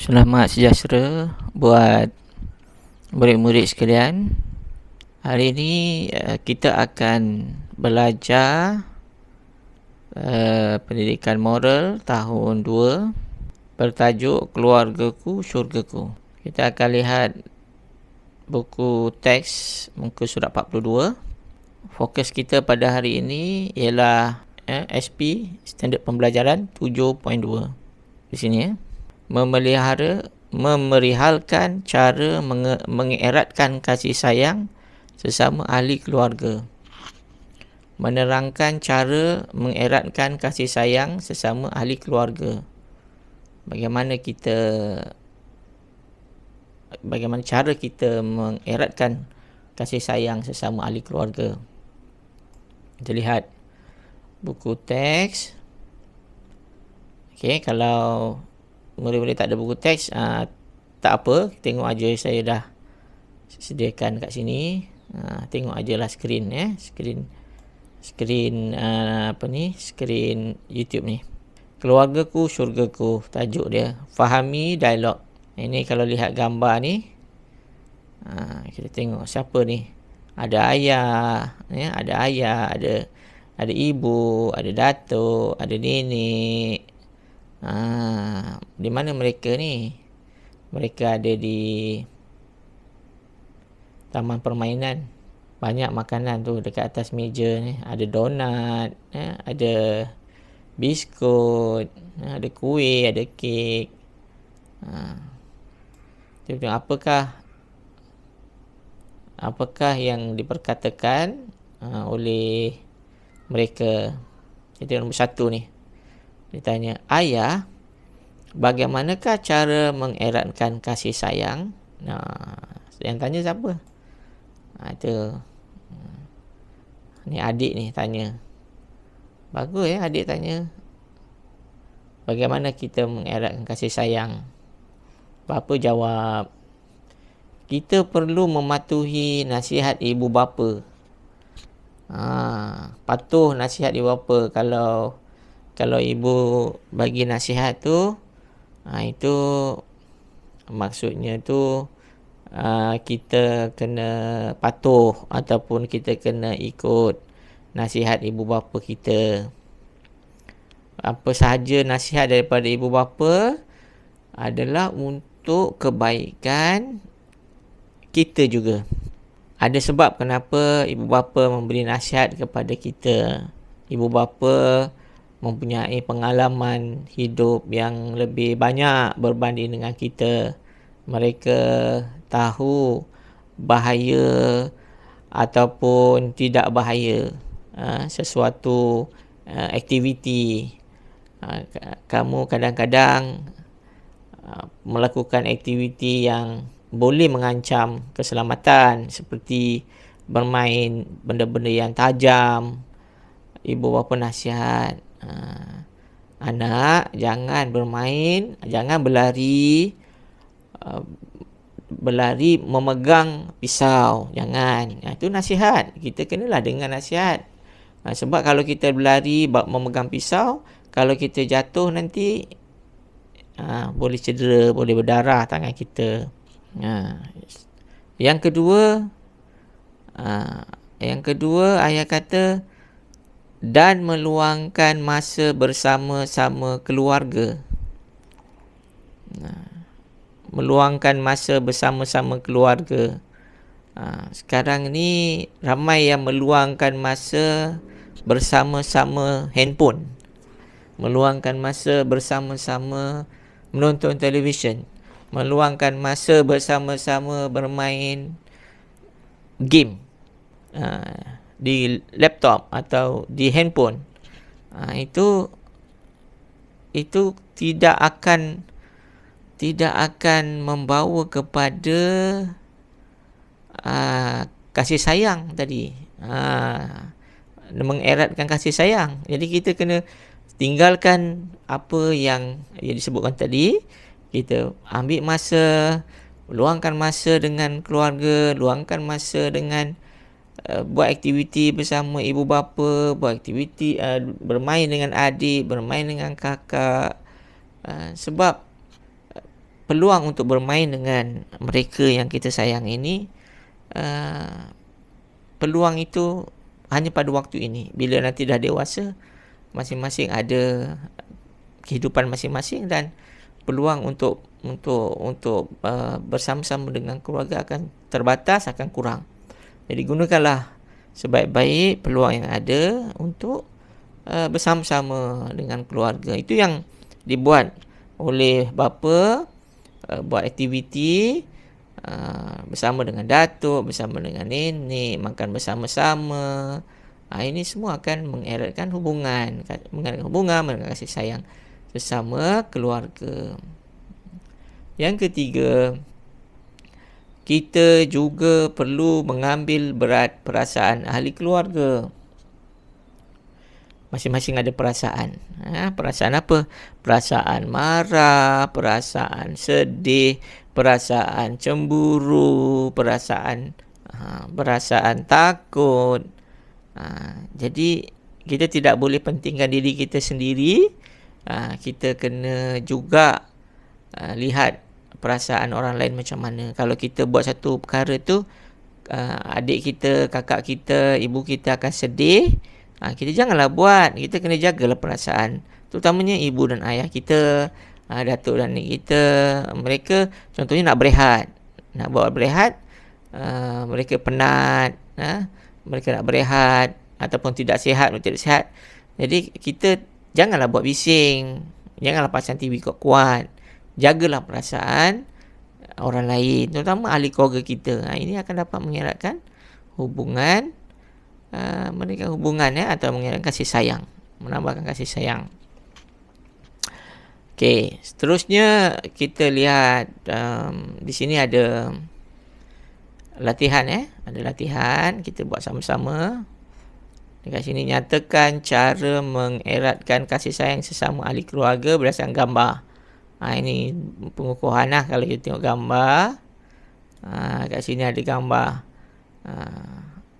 Selamat sejahtera buat murid-murid sekalian. Hari ini kita akan belajar pendidikan moral tahun 2 bertajuk Keluargaku Syurgaku. Kita akan lihat buku teks muka surat 42. Fokus kita pada hari ini ialah SP Standard Pembelajaran 7.2. Di sini memerihalkan cara mengeratkan kasih sayang sesama ahli keluarga. Menerangkan cara mengeratkan kasih sayang sesama ahli keluarga. Bagaimana cara kita mengeratkan kasih sayang sesama ahli keluarga. Kita lihat buku teks. Okey, kalau murid-murid tak ada buku teks, tak apa, tengok aja saya dah sediakan kat sini. Tengok ajalah skrin skrin YouTube ni. Keluargaku syurgaku, tajuk dia. Fahami dialog. Ini kalau lihat gambar ni, kita tengok siapa ni. Ada ayah, ada ibu, ada datuk, ada nenek. Di mana mereka ni? Mereka ada di taman permainan. Banyak makanan tu dekat atas meja ni. Ada donat, ada biskut, ada kuih, ada kek. Apakah yang diperkatakan oleh mereka? Kita nombor 1 ni. Dia tanya, ayah, bagaimanakah cara mengeratkan kasih sayang? Yang tanya siapa? Itu. Ni adik ni tanya. Bagus adik tanya. Bagaimana kita mengeratkan kasih sayang? Bapa jawab, kita perlu mematuhi nasihat ibu bapa. Patuh nasihat ibu bapa. Kalau ibu bagi nasihat tu, itu maksudnya tu kita kena patuh ataupun kita kena ikut nasihat ibu bapa kita. Apa sahaja nasihat daripada ibu bapa adalah untuk kebaikan kita juga. Ada sebab kenapa ibu bapa memberi nasihat kepada kita. Ibu bapa mempunyai pengalaman hidup yang lebih banyak berbanding dengan kita. Mereka tahu bahaya ataupun tidak bahaya sesuatu aktiviti. Kamu kadang-kadang melakukan aktiviti yang boleh mengancam keselamatan, seperti bermain benda-benda yang tajam. Ibu bapa nasihat, anak jangan bermain, jangan berlari memegang pisau, jangan. Itu nasihat. Kita kenalah dengan nasihat. Sebab kalau kita berlari memegang pisau, kalau kita jatuh nanti boleh cedera, boleh berdarah tangan kita. Yang kedua ayah kata, dan meluangkan masa bersama-sama keluarga. Meluangkan masa bersama-sama keluarga. Sekarang ni ramai yang meluangkan masa bersama-sama handphone. Meluangkan masa bersama-sama menonton televisyen. Meluangkan masa bersama-sama bermain game di laptop atau di handphone. Itu tidak akan membawa kepada kasih sayang tadi. Mengeratkan kasih sayang. Jadi kita kena tinggalkan apa yang disebutkan tadi. Kita ambil masa, luangkan masa dengan keluarga, luangkan masa dengan buat aktiviti bersama ibu bapa, buat aktiviti bermain dengan adik, bermain dengan kakak. Sebab peluang untuk bermain dengan mereka yang kita sayang ini, peluang itu hanya pada waktu ini. Bila nanti dah dewasa, masing-masing ada kehidupan masing-masing dan peluang untuk bersama-sama dengan keluarga akan terbatas, akan kurang. Jadi gunakanlah sebaik-baik peluang yang ada untuk bersama-sama dengan keluarga. Itu yang dibuat oleh bapa, buat aktiviti bersama dengan datuk, bersama dengan nenek, makan bersama-sama. Ini semua akan mengeratkan hubungan, mengeratkan kasih sayang sesama keluarga. Yang ketiga, kita juga perlu mengambil berat perasaan ahli keluarga. Masing-masing ada perasaan. Perasaan apa? Perasaan marah, perasaan sedih, perasaan cemburu, perasaan takut. Jadi kita tidak boleh pentingkan diri kita sendiri. Kita kena juga lihat perasaan orang lain macam mana. Kalau kita buat satu perkara tu, adik kita, kakak kita, ibu kita akan sedih, kita janganlah buat. Kita kena jagalah perasaan, terutamanya ibu dan ayah kita, datuk dan nenek kita. Mereka contohnya nak berehat, nak buat berehat, mereka penat, mereka nak berehat ataupun tidak sihat. Jadi kita janganlah buat bising, janganlah pasang TV kuat-kuat. Jagalah perasaan orang lain, terutama ahli keluarga kita. Ini akan dapat mengeratkan hubungan, meningkatkan hubungan atau mengeratkan kasih sayang, menambahkan kasih sayang. Okey, seterusnya kita lihat di sini ada latihan. Ada latihan, kita buat sama-sama. Dekat sini, nyatakan cara mengeratkan kasih sayang sesama ahli keluarga berdasarkan gambar. Ini pengukuhan kalau kita tengok gambar. Kat sini ada gambar.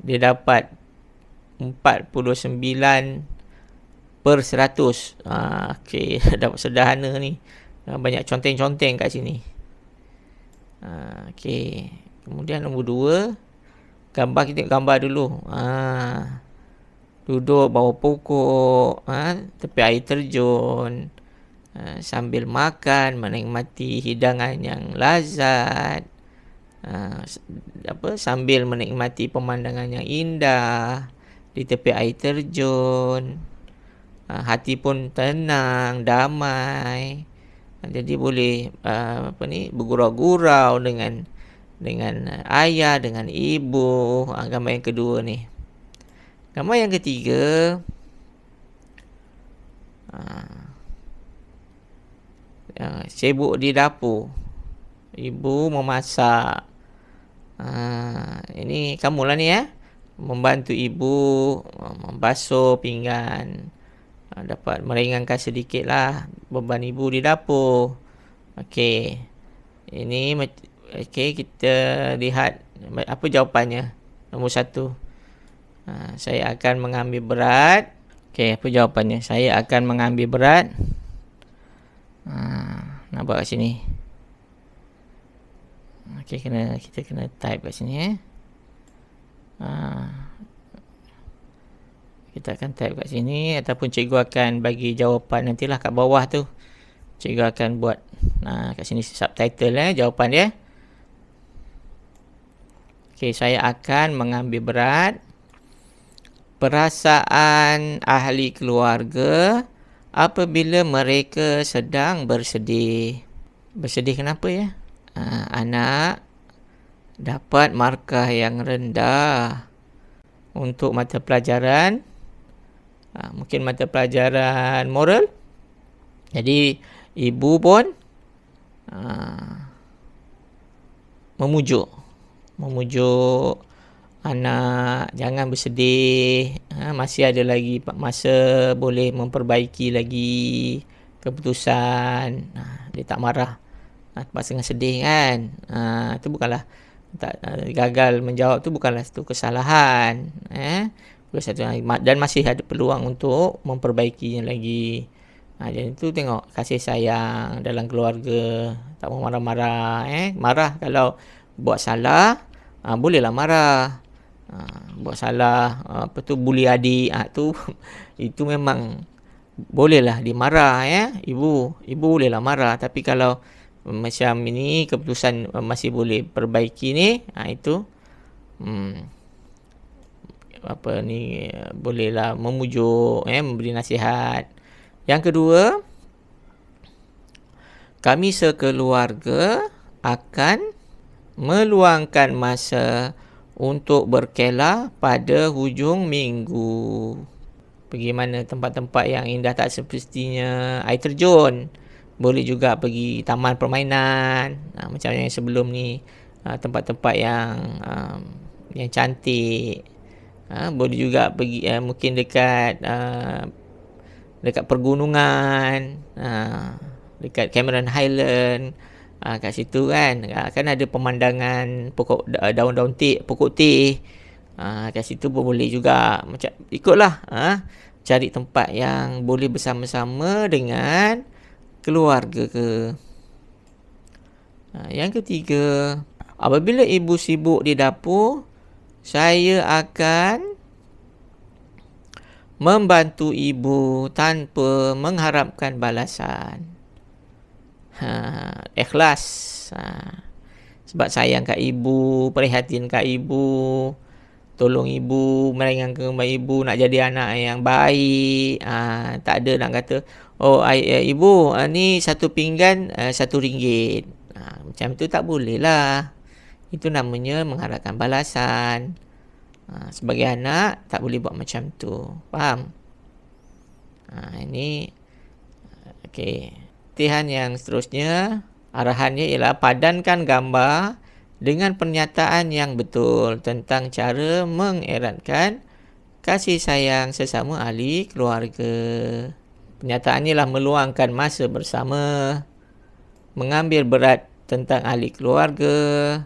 Dia dapat 49/100. Okey, dapat sederhana ni. Banyak conteng-conteng kat sini. Okey. Kemudian nombor 2, gambar, kita tengok gambar dulu. Duduk bawah pokok, tepi air terjun, sambil makan, menikmati hidangan yang lazat, sambil menikmati pemandangan yang indah di tepi air terjun. Hati pun tenang, damai. Jadi boleh bergurau-gurau dengan ayah, dengan ibu. Gambar yang kedua ni. Gambar yang ketiga, sibuk di dapur, ibu memasak. Ini kamulah ni, membantu ibu membasuh pinggan. Dapat meringankan sedikitlah beban ibu di dapur. Okey, ini kita lihat apa jawapannya. Nombor 1, saya akan mengambil berat. Okey, apa jawapannya? Saya akan mengambil berat. Nampak kat sini. Okey, kita kena type kat sini. Kita akan type kat sini, ataupun cikgu akan bagi jawapan nantilah kat bawah tu. Cikgu akan buat kat sini subtitle jawapan dia. Okey, saya akan mengambil berat perasaan ahli keluarga apabila mereka sedang bersedih. Bersedih kenapa ya? Anak dapat markah yang rendah untuk mata pelajaran, mungkin mata pelajaran moral. Jadi ibu pun memujuk anak, jangan bersedih, masih ada lagi masa boleh memperbaiki lagi keputusan. Dia tak marah terpaksa dengan sedih kan. Itu bukanlah gagal menjawab, tu bukanlah satu kesalahan. Dan masih ada peluang untuk memperbaikinya lagi. Jadi tu tengok kasih sayang dalam keluarga, tak mau marah-marah. Marah kalau buat salah, bolehlah marah. Buat salah, bully adik, tu itu memang bolehlah dimarah, ibu bolehlah marah. Tapi kalau macam ini keputusan masih boleh perbaiki ni, itu bolehlah memujuk, memberi nasihat. Yang kedua, kami sekeluarga akan meluangkan masa untuk berkelah pada hujung minggu. Pergi mana tempat-tempat yang indah tak semestinya, air terjun. Boleh juga pergi taman permainan, macam yang sebelum ni, tempat-tempat yang cantik. Boleh juga pergi mungkin dekat pergunungan, dekat Cameron Highland, kat situ kan ada pemandangan daun-daun teh, pokok teh. Kat situ pun boleh juga. Macam ikutlah, cari tempat yang boleh bersama-sama dengan keluarga ke. Yang ketiga, apabila ibu sibuk di dapur, saya akan membantu ibu tanpa mengharapkan balasan. Ikhlas. Sebab sayang kat ibu, perhatian kat ibu, tolong ibu, meringankan ibu, nak jadi anak yang baik. Tak ada nak kata, ibu, ni satu pinggan RM1. Macam tu tak boleh lah. Itu namanya mengharapkan balasan. Sebagai anak tak boleh buat macam tu. Faham? Ini okey. Latihan yang seterusnya, arahannya ialah padankan gambar dengan pernyataan yang betul tentang cara mengeratkan kasih sayang sesama ahli keluarga. Pernyataannya ialah meluangkan masa bersama, mengambil berat tentang ahli keluarga,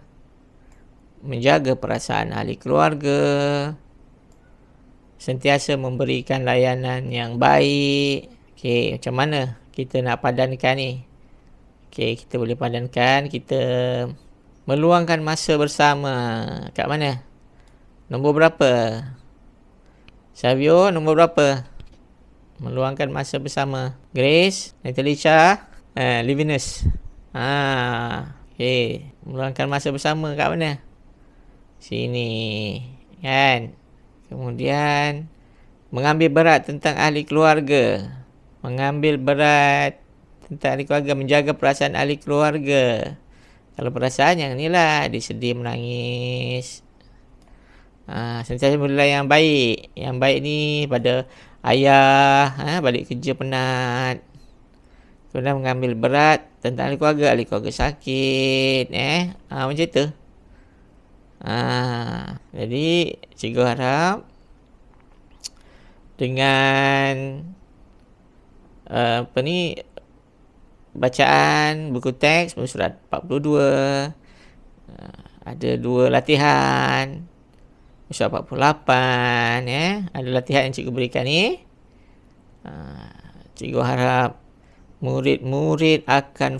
menjaga perasaan ahli keluarga, sentiasa memberikan layanan yang baik. Okey, macam mana kita nak padankan ni? Okey, kita boleh padankan, kita meluangkan masa bersama. Kat mana? Nombor berapa? Savio, nombor berapa? Meluangkan masa bersama. Grace, Natalisha, Livinus. Okey, meluangkan masa bersama kat mana? Sini, kan? Kemudian mengambil berat tentang ahli keluarga. Mengambil berat tentang ahli keluarga, menjaga perasaan ahli keluarga. Kalau perasaan yang inilah, disedih, menangis. Sentiasa memberi yang baik. Yang baik ni pada ayah, balik kerja penat. Kemudian mengambil berat tentang ahli keluarga sakit, macam tu. Jadi cikgu harap dengan bacaan buku teks surat 42, ada 2 latihan, surat 48, ada latihan yang cikgu berikan ni. Cikgu harap murid-murid akan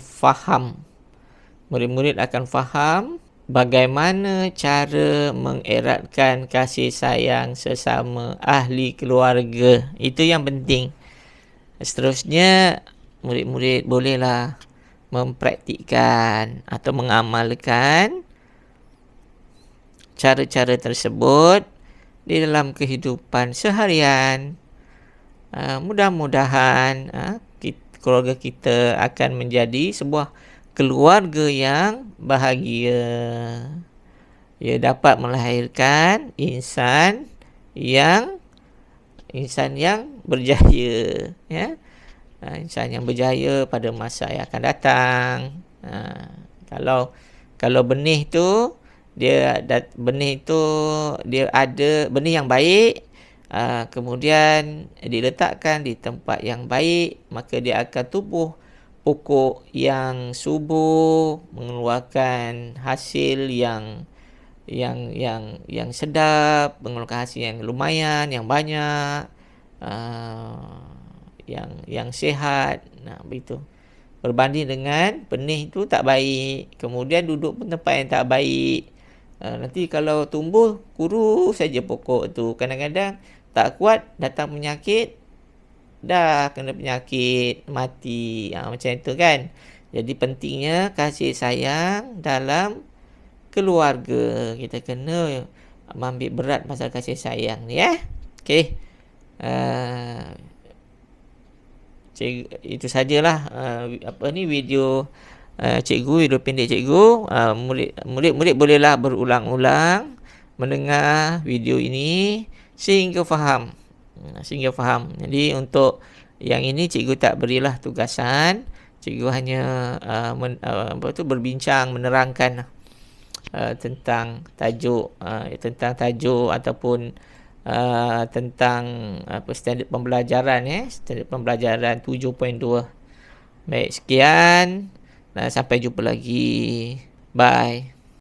faham bagaimana cara mengeratkan kasih sayang sesama ahli keluarga. Itu yang penting. Seterusnya, murid-murid bolehlah mempraktikkan atau mengamalkan cara-cara tersebut di dalam kehidupan seharian. Mudah-mudahan keluarga kita akan menjadi sebuah keluarga yang bahagia. Ia dapat melahirkan insan yang berjaya, insan yang berjaya pada masa yang akan datang. Kalau benih tu dia ada benih yang baik, kemudian diletakkan di tempat yang baik, maka dia akan tumbuh pokok yang subur, mengeluarkan hasil yang sedap, mengeluarkan hasil yang lumayan, yang banyak. yang sihat. Nah, begitu. Berbanding dengan benih tu tak baik, kemudian duduk pun tempat yang tak baik. Nanti kalau tumbuh kurus saja pokok tu, kadang-kadang tak kuat datang penyakit, dah kena penyakit mati. Macam itu kan. Jadi pentingnya kasih sayang dalam keluarga. Kita kena ambil berat pasal kasih sayang ni Okey. Itu sajalah video video pendek cikgu. Murid-murid bolehlah berulang-ulang mendengar video ini sehingga faham. Jadi untuk yang ini cikgu tak berilah tugasan. Cikgu hanya berbincang, menerangkan tentang tajuk ataupun tentang standard pembelajaran standard pembelajaran 7.2. Baik, sekian. Sampai jumpa lagi. Bye.